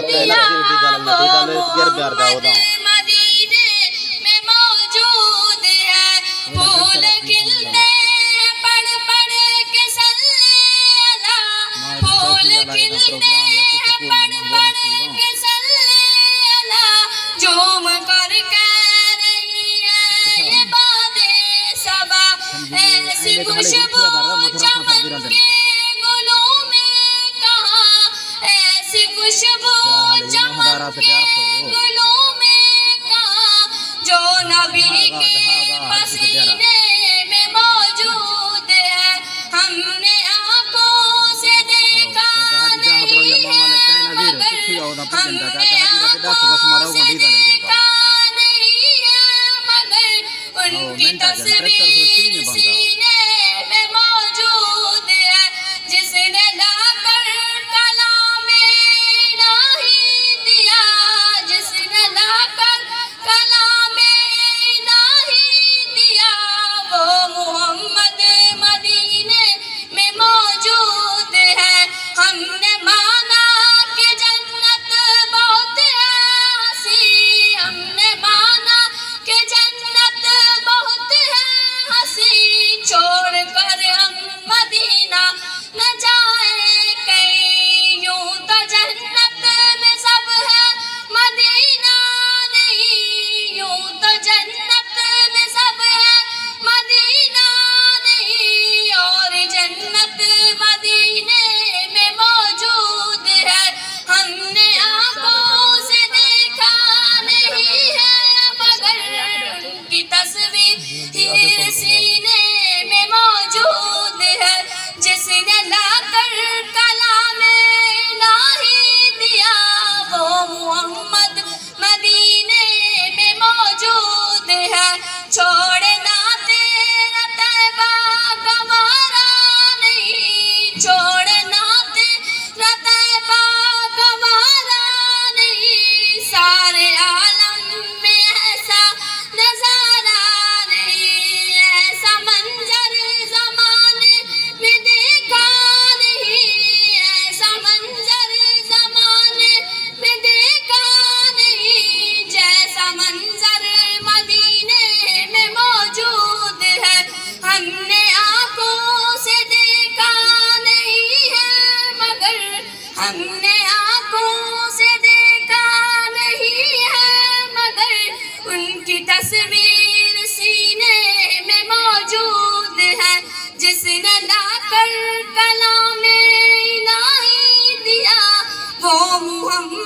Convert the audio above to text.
दिया वो मोहम्मद मदीने में मौजूद है। फूल खिलते हैं पढ़ पढ़ के सल्ले अला, फूल खिलते हैं पढ़ पढ़ के सल्ले अला। झूम कर कह रही है ये बातें सबा, ऐसी खुशबू चमके गुलों में कहाँ, ऐसी खुशबू चमके गुलों में कहाँ, जो नबी के पसीने में मौजूद है। हमने आंखों से देखा नहीं है मगर, हमने आंखों से देखा नहीं है मगर, उनकी तस्वीर सीने में मौजूद है। जिसने लाकर कलामे इलाही दिया, जिसने लाकर कलामे इलाही दिया, वो मोहम्मद मदीने में मौजूद है। हमने माना कि जन्नत बहुत है हंसी, हमने माना कि जन्नत बहुत है हंसी। छोड़ कर हम मदीना न जाए कहीं, यूं तो जन्नत में सब है मदीना नहीं, यूं तो जन्नत में सब है मदीना नहीं। और जन्नत मदीने में मौजूद है। हमने आंखों से देखा नहीं है मगर, उनकी तस्वीर सीने में मौजूद है। जिसने लाकर कलामे इलाही दिया, वो मोहम्मद मदीने में मौजूद है। छोड़ना तेरा तैबा गवारा नहीं, छोड़ना तेरा तैबा गवारा नहीं। सारे आलम में ऐसा नजारा नहीं, ऐसा मंजर ज़माने में देखा नहीं, ऐसा मंजर ज़माने में देखा नहीं। जैसा मंजर मदीने में मौजूद है। हमने आंखों से देखा नहीं है मगर, हमने आंखों से देखा नहीं है मगर, उनकी तस्वीर सीने में मौजूद है। जिसने लाकर कलामे इलाही दिया, वो मोहम्मद